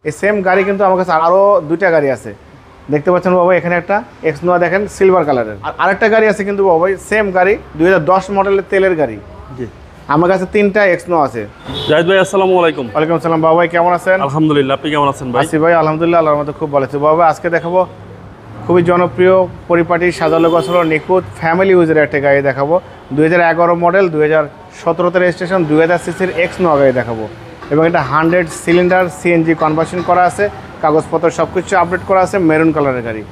এই সেম গাড়ি কিন্তু আমার কাছে আরও দুইটা গাড়ি আছে। দেখতে পাচ্ছেন বাবা, এখানে একটা এক্সনোয়া দেখেন সিলভার কালারের, আর আরেকটা গাড়ি আছে কিন্তু বাবা সেম গাড়ি 2010 মডেলের তেলের গাড়ি। জি, আমার কাছে 3টা এক্সনোয়া আছে। জাহিদ ভাই আসসালামু আলাইকুম। ওয়ালাইকুম আসসালাম বাবা, কেমন আছেন? আলহামদুলিল্লাহ, আপনি কেমন আছেন ভাই? আসি ভাই, আলহামদুলিল্লাহ, আল্লাহর মতো খুব ভালো আছি বাবা। আজকে দেখাবো খুবই জনপ্রিয় পরিপাটি সাজালো গোছালো নিখুঁত ফ্যামিলি ইউজের একটা গাড়ি দেখাবো। 2011 মডেল, 2017 রেজিস্ট্রেশন, 2000 সিসির এক্সনোয়া গাড়ি দেখাবো। এবং এটা 100 সিলিন্ডার সিএনজি কনভার্সন করা আছে, কাগজপত্র সব কিছু আপডেট করা আছে, মেরুন কালারের গাড়ি।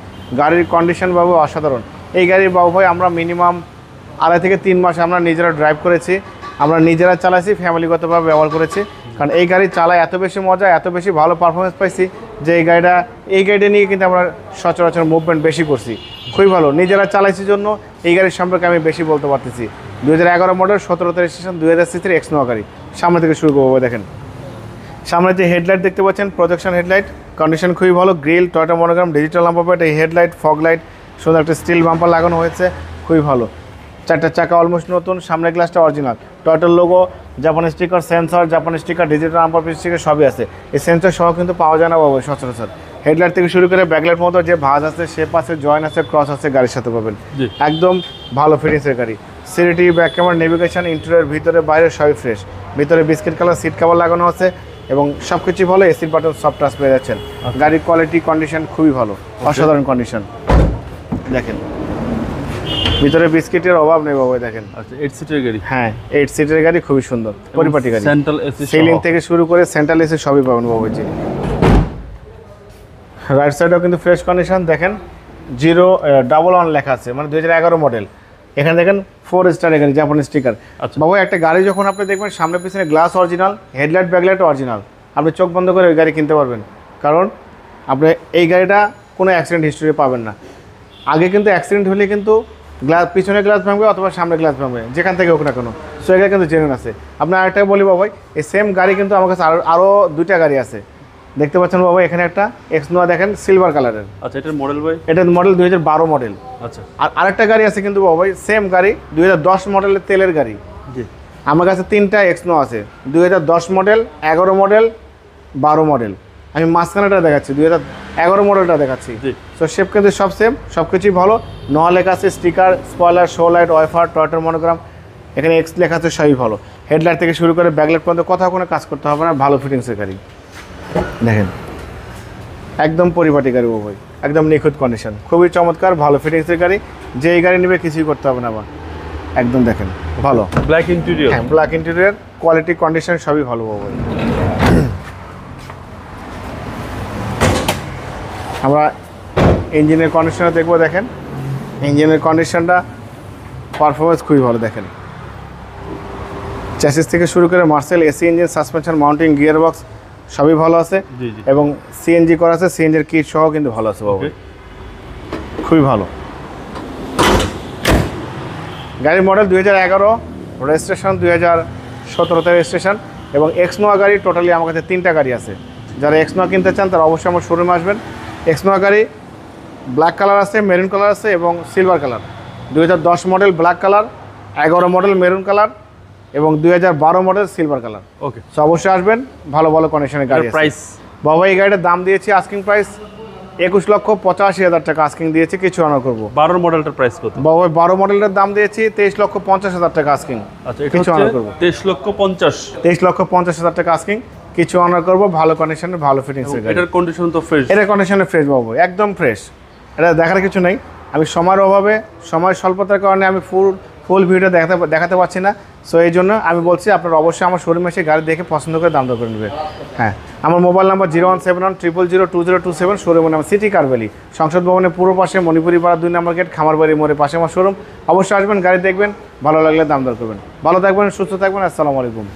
গাড়ির কন্ডিশন বাবু অসাধারণ। এই গাড়ির বাবু ভাই আমরা মিনিমাম 2.5 থেকে 3 মাস আমরা নিজেরা ড্রাইভ করেছি, আমরা নিজেরা চালাইছি, ফ্যামিলিগতভাবে ব্যবহার করেছি। কারণ এই গাড়ি চালায় এত বেশি মজা, এত বেশি ভালো পারফরমেন্স পাইছি যে এই গাড়িটা নিয়ে কিন্তু আমরা সচরাচর মুভমেন্ট বেশি করছি। খুবই ভালো, নিজেরা চালাইছি জন্য এই গাড়ির সম্পর্কে আমি বেশি বলতে পারতেছি। 2011 মডেল, 17 রেজিস্ট্রেশন, 2000 সিসির এক্সনোয়া গাড়ি। সামনে থেকে শুরু করবো। দেখেন সামনে যে হেডলাইট দেখতে পাচ্ছেন, প্রজেকশন হেডলাইট, কন্ডিশন খুবই ভালো। Grill, Toyota monogram, digital number plate, এই হেডলাইট, ফগ লাইট, সুন্দর একটা স্টিল বাম্পার লাগানো হয়েছে, খুবই ভালো। 4টা চাকা অলমোস্ট নতুন, সামনের গ্লাসটা অরিজিনাল, টয়োটার লোগো, জাপানি স্টিকার, সেন্সর, জাপানি sticker, digital number plate sticker সবই আছে। এই সেন্সর সহ কিন্তু পাওয়া যায় না বাবু সচরাচর। হেডলাইট থেকে শুরু করে ব্যাকলাইট মতো যে ভাঁজ আছে, শেপ আছে, জয়েন আছে, ক্রস আছে, গাড়ির সাথে পাবেন। একদম ভালো ফিটিংসের গাড়ি। সিরিটি, ব্যাক ক্যামেরা, নেভিগেশন, ইন্টেরিয়র, ভিতরে বাইরে সবই ফ্রেশ। ভিতরে বিস্কিট কালার সিট কভার লাগানো আছে এবং সব কিছু ভালো। এসির বাটন সফট টাচ পেয়ে যাচ্ছেন। গাড়ির কোয়ালিটি কন্ডিশন খুবই ভালো, অসাধারণ কন্ডিশন। দেখেন ভিতরে বিস্কিটের অভাব নেই বাবা। দেখেন 8 সিটের গাড়ি। হ্যাঁ, 8 সিটের গাড়ি, খুবই সুন্দর পরিপাটি গাড়ি। সেন্ট্রাল এসি, সিলিং থেকে শুরু করে সেন্ট্রাল এসি সবই পাবেন বাবু। জি, রাইট সাইডেও কিন্তু ফ্রেশ কন্ডিশন। দেখেন 011 লেখা আছে, মানে 2011 মডেল। এখানে দেখেন 4 স্টার গাড়ি, জাপানি স্টিকার। বাবু একটা গাড়ি যখন আপনি দেখবেন সামনে পিছনে glass original, headlight backlight original, আপনি চোখ বন্ধ করে ওই গাড়ি কিনতে পারবেন। কারণ আপনি এই গাড়িটা কোনো অ্যাক্সিডেন্ট হিস্ট্রি পাবেন না। আগে কিন্তু অ্যাক্সিডেন্ট হলে কিন্তু পিছনে গ্লাস ভাঙবে অথবা সামনে গ্লাস ভাঙবে, যেখান থেকে হোক না কেন। সো এগুলো কিন্তু জেনুইন আছে। আপনার আরেকটা বলি বাবা, এই সেম গাড়ি কিন্তু আমার কাছে আরও দুইটা গাড়ি আছে। দেখতে পাচ্ছেন বাবা, এখানে একটা এক্সনোয়া দেখেন সিলভার কালারের। আচ্ছা, এটার মডেল ভাই? এটার মডেল 2012 মডেল। আচ্ছা, আর আরেকটা গাড়ি আছে কিন্তু বাবা সেম গাড়ি 2010 মডেলের তেলের গাড়ি। জি, আমার কাছে 3টা এক্সনোয়া আছে, 2010 মডেল, 11 মডেল, 12 মডেল। আমি মাঝখানেটা দেখাচ্ছি, 2011 মডেলটা দেখাচ্ছি। সো শেপ কিন্তু সব সেম, সব কিছুই ভালো। নোয়া লেখা আছে, sticker, spoiler, show light, wiper, টয়োটার মনোগ্রাম, এখানে এক্স লেখা আছে, সবই ভালো। হেডলাইট থেকে শুরু করে ব্যাকলাইট পর্যন্ত কোথাও কোনো কাজ করতে হবে না, ভালো ফিটিংসের গাড়ি। দেখেন একদম পরিপাটি গাড়ি বাবু, একদম নিখুঁত কন্ডিশন, খুবই চমৎকার, ভালো ফিটিংসের গাড়ি। যে এই গাড়ি নেবে কিছুই করতে হবে না বা একদম দেখেন ভালো। Black interior. হ্যাঁ, ব্ল্যাক ইন্টেরিয়র, কোয়ালিটি কন্ডিশন সবই ভালো বাবু। আমরা ইঞ্জিনের কন্ডিশনটা দেখবো। দেখেন ইঞ্জিনের কন্ডিশনটা, পারফরমেন্স খুবই ভালো। দেখেন চ্যাসিস থেকে শুরু করে Marcel, AC engine, suspension, mounting, gear box সবই ভালো আছে। এবং সিএনজি করা আছে, সিএনজির কিট সহ কিন্তু ভালো আছে বাবু, খুবই ভালো। গাড়ির মডেল 2011, রেজিস্ট্রেশন 2017 রেজিস্ট্রেশন। এবং এক্সনোয়া গাড়ি টোটালি আমার কাছে 3টা গাড়ি আছে। যারা এক্সনোয়া কিনতে চান তারা অবশ্যই আমার শোরুমে আসবেন। এক্সনোয়া গাড়ি ব্ল্যাক কালার আছে, মেরুন কালার আছে এবং silver colour. 2010 model black colour, 11 model maroon colour এবং 2012 মডেল সিলভার কালার। ওকে, সো অবশ্যই আসবেন, ভালো ভালো কন্ডিশনের গাড়ি। প্রাইস বাবা এই গাড়িটার দাম দিয়েছি আস্কিং প্রাইস 21,85,000 টাকা আস্কিং দিয়েছি, কিছু অনার করবো। 12 মডেলটার প্রাইস কত? বাবা 12 মডেলের দাম দিয়েছি 23,50,000 টাকা আস্কিং। আচ্ছা, কিছু অনার করবো। 23,50,000। 23,50,000 টাকা আস্কিং, কিছু অনার করবো। ভালো কন্ডিশনের, ভালো ফিটিংসের গাড়ি। এটার কন্ডিশন তো ফ্রেশ। এটার কন্ডিশনে ফ্রেশ বাবু, একদম ফ্রেশ। এটা দেখার কিছু নেই। আমি সময়ের অভাবে, সময় স্বল্পতার কারণে আমি ফুল ভিডিও দেখাতে পারছি না। সো এই জন্য আমি বলছি আপনারা অবশ্যই আমার শোরুমে এসে গাড়ি দেখে পছন্দ করে দাম দর করে নেবেন। হ্যাঁ, আমার মোবাইল নাম্বার 01710002027, শোরুমের নাম সিটি কার ভ্যালি, সংসদ ভবনের পূর্ব পাশে, মণিপুরি পাড়া 2 নম্বর গেট, খামারবাড়ি মোড়ের পাশে আমার শোরুম। অবশ্যই আসবেন, গাড়ি দেখবেন, ভালো লাগলে দাম দর করবেন। ভালো থাকবেন, সুস্থ থাকবেন, আসসালামু আলাইকুম।